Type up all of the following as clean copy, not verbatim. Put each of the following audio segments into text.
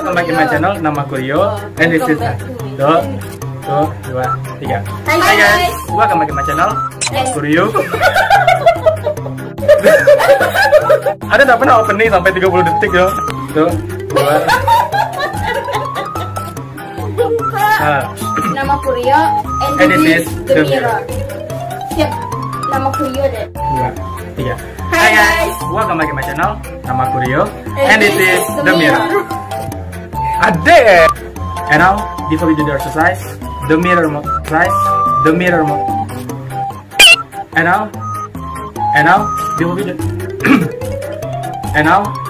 welcome back to my channel. Nama aku Rio, and this is Tuh, 2, 3. Hai guys, welcome back to my channel. Aku Rio. Ada tak pernah opening sampai 30 detik yo. Tuh, 2. Nama aku Rio, and this is The Mirror. Siap, nama aku Rio deh. 2, 3. Hai guys, welcome back to my channel. Nama aku Rio, and this is The Mirror. Adek. And now, before we do the exercise, the mirror mode, guys, the mirror mode. And now, before we do,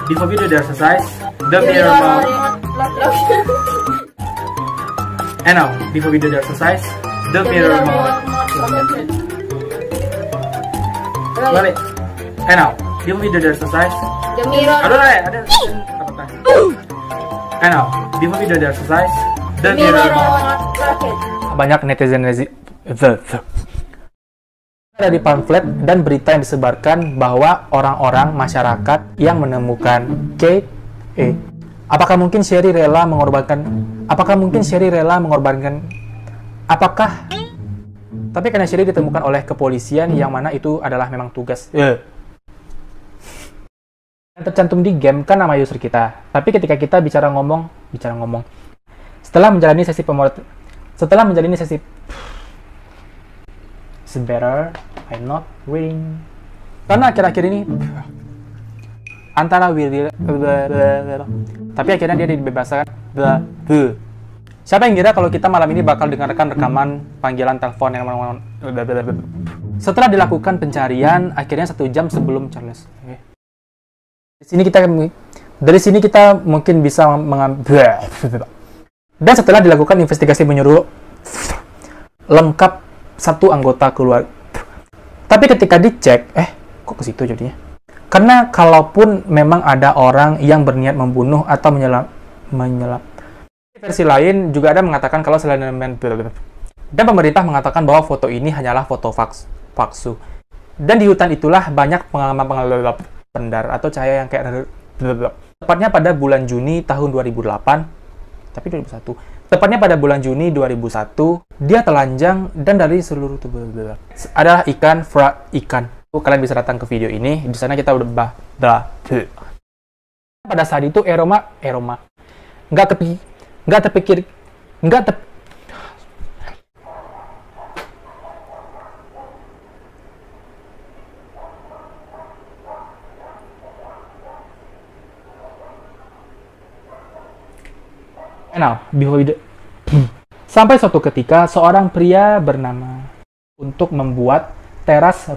before we do the exercise, the mirror mode. And now, before we do the exercise, the mirror mode. Balik. And now, before we do the exercise, The Mirror. Ada. And now, before we do the exercise, the mirror mode. Banyak netizen ada di pamflet dan berita yang disebarkan bahwa orang-orang masyarakat yang menemukan Kate apakah mungkin Sherry rela mengorbankan tapi karena Sherry ditemukan oleh kepolisian yang mana itu adalah memang tugas yang tercantum di game kan nama user kita, tapi ketika kita bicara ngomong setelah menjalani sesi better I'm not reading karena akhir-akhir ini antara tapi akhirnya dia dibebaskan. Siapa yang kira kalau kita malam ini bakal dengarkan rekaman panggilan telepon yang setelah dilakukan pencarian akhirnya 1 jam sebelum Charles. Dari sini kita mungkin bisa mengambil. Dan setelah dilakukan investigasi menyeluruh lengkap 1 anggota keluarga. Tapi ketika dicek, kok ke situ jadinya? Karena kalaupun memang ada orang yang berniat membunuh atau menyelap. Versi lain juga ada mengatakan kalau Slenderman dan pemerintah mengatakan bahwa foto ini hanyalah foto palsu. Dan di hutan itulah banyak pengalaman pendar atau cahaya yang kayak tepatnya pada bulan Juni tahun 2008. Tapi 2001. Tepatnya pada bulan Juni 2001, dia telanjang dan dari seluruh tubuh adalah ikan. Kalian bisa datang ke video ini. Di sana kita udah pada saat itu Eroma nggak terpikir. Sampai suatu ketika seorang pria bernama untuk membuat teras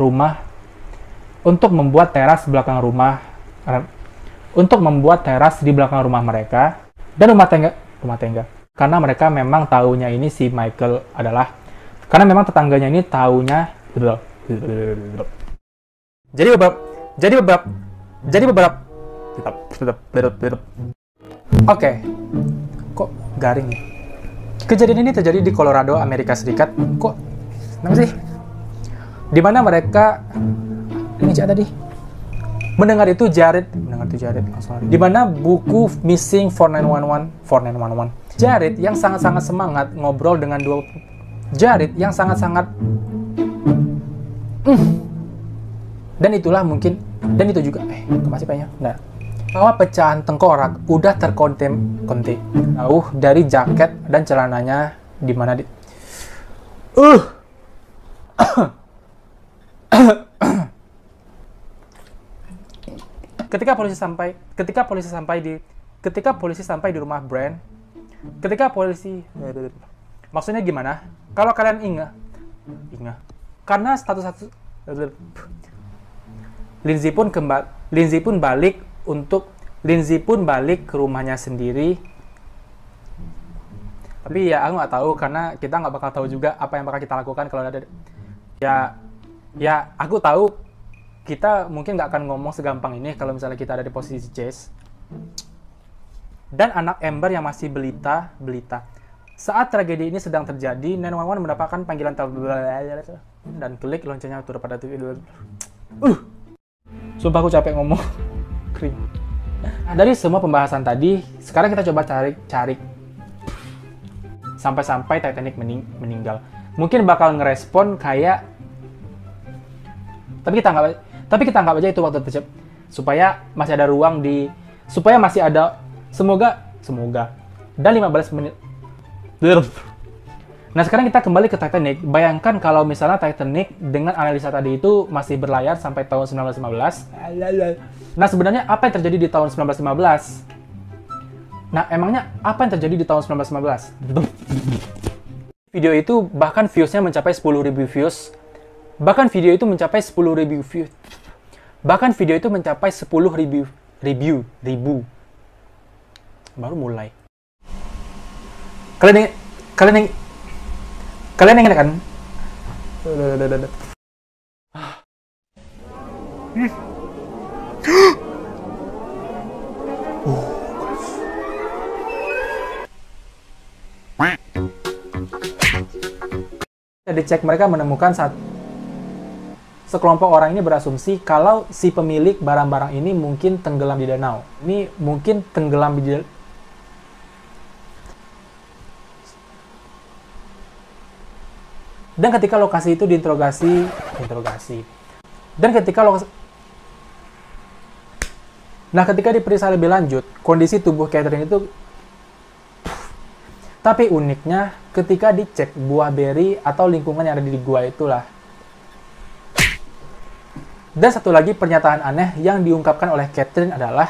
di belakang rumah mereka dan rumah tangga karena mereka memang tahunya ini si Michael adalah karena memang tetangganya ini tahunya jadi beberapa Oke, kok garing ya? Kejadian ini terjadi di Colorado, Amerika Serikat. Kok, kenapa sih? Dimana mereka, ini tadi mendengar itu Jared. Dimana buku Missing 4911. Jared yang sangat-sangat semangat ngobrol dengan dan itu juga, masih banyak. Nah. Bahwa pecahan tengkorak udah terkonten jauh dari jaket dan celananya di mana ketika polisi sampai di rumah Brand, maksudnya gimana? Kalau kalian ingat karena status Lindsay pun balik ke rumahnya sendiri. Tapi ya aku nggak tahu karena kita nggak bakal tahu juga apa yang bakal kita lakukan kalau ada. Ya aku tahu kita mungkin nggak akan ngomong segampang ini kalau misalnya kita ada di posisi Chase. Dan anak Amber yang masih belita. Saat tragedi ini sedang terjadi, 911 mendapatkan panggilan telepon dan klik loncengnya turut pada TV. Sumpah aku capek ngomong. Kering. Nah, dari semua pembahasan tadi, sekarang kita coba cari sampai Titanic meninggal. Mungkin bakal ngerespon kayak, tapi kita anggap aja itu waktu tercepat, supaya masih ada ruang supaya masih ada, semoga dan 15 menit. Nah, sekarang kita kembali ke Titanic. Bayangkan kalau misalnya Titanic dengan analisa tadi itu masih berlayar sampai tahun 1915. Nah, sebenarnya apa yang terjadi di tahun 1915? Nah, emangnya apa yang terjadi di tahun 1915? Video itu bahkan views-nya mencapai 10.000 views. Bahkan video itu mencapai 10.000 views. Bahkan video itu mencapai 10.000 ribu. Baru mulai. Kalian ingat kan? Dicek, mereka menemukan sekelompok orang ini berasumsi kalau si pemilik barang-barang ini mungkin tenggelam di danau. Ini mungkin tenggelam di dan ketika lokasi itu diinterogasi. Dan ketika diperiksa lebih lanjut, kondisi tubuh Catherine itu. Tapi uniknya, ketika dicek buah beri atau lingkungan yang ada di gua itulah. Dan satu lagi pernyataan aneh yang diungkapkan oleh Catherine adalah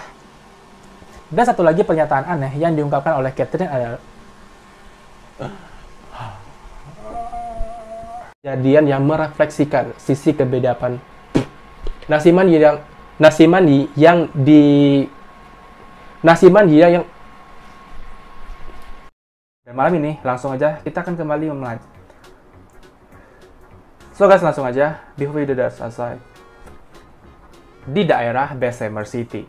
kejadian yang merefleksikan sisi kebedapan. Nasiman dia yang. Dan malam ini langsung aja kita akan kembali memelajari. So guys, langsung aja before video udah selesai. Di daerah Bessemer City.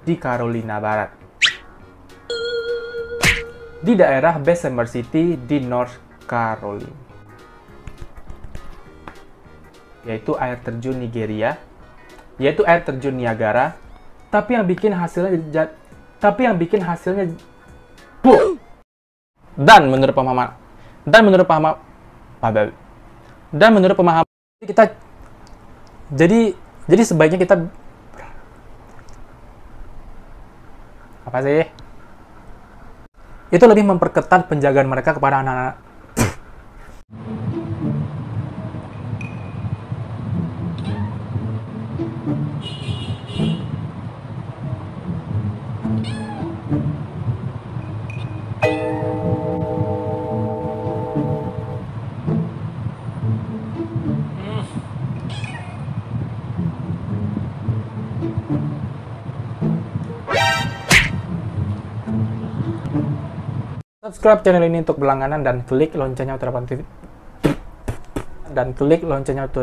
Di Carolina Barat. Di daerah Bessemer City di North Carolina. Yaitu air terjun Nigeria. Yaitu air terjun Niagara. Tapi yang bikin hasilnya dan menurut pemahaman kita, jadi sebaiknya kita apa sih? Itu lebih memperketat penjagaan mereka kepada anak-anak. Subscribe channel ini untuk berlangganan dan klik loncengnya untuk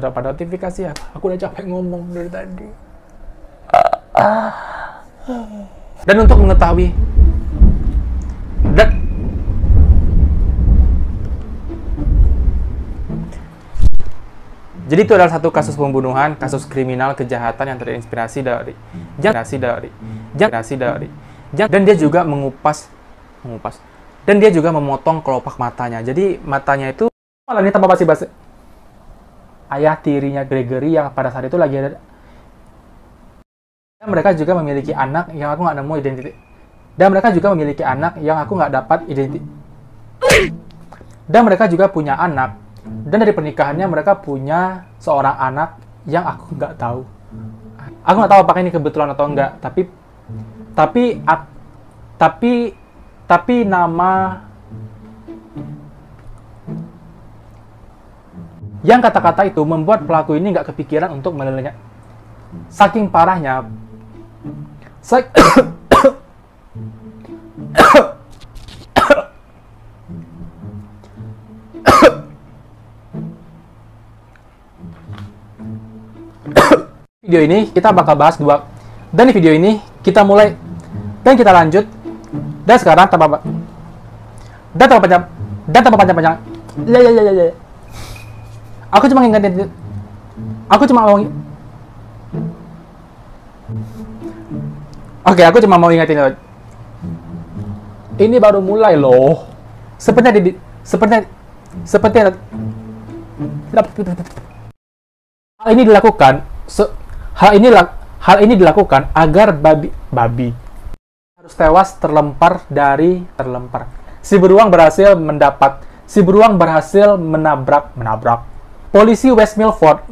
dapat notifikasi. Aku udah capek ngomong dari tadi. Dan untuk mengetahui jadi itu adalah satu kasus pembunuhan, kasus kriminal kejahatan yang terinspirasi dari dan dia juga mengupas dan dia juga memotong kelopak matanya. Jadi matanya itu malah ini tanpa basa-basi. Ayah tirinya Gregory yang pada saat itu lagi ada. Dan mereka juga memiliki anak yang aku nggak nemu identitas. Dan mereka juga memiliki anak yang aku nggak dapat identitas. Dan mereka juga punya anak. Dan dari pernikahannya mereka punya seorang anak yang aku nggak tahu. Aku nggak tahu apakah ini kebetulan atau enggak. Tapi nama yang kata-kata itu membuat pelaku ini nggak kepikiran untuk melelehnya. Saking parahnya. Video ini kita bakal bahas dua. Dan di video ini kita mulai dan kita lanjut. Dan sekarang tanpa panjang-panjang. Ya. Aku cuma ingat. Oke, aku cuma mau ingatin. Ini baru mulai loh. Sepertinya hal ini dilakukan agar babi harus tewas terlempar. Si beruang berhasil menabrak polisi West Milford.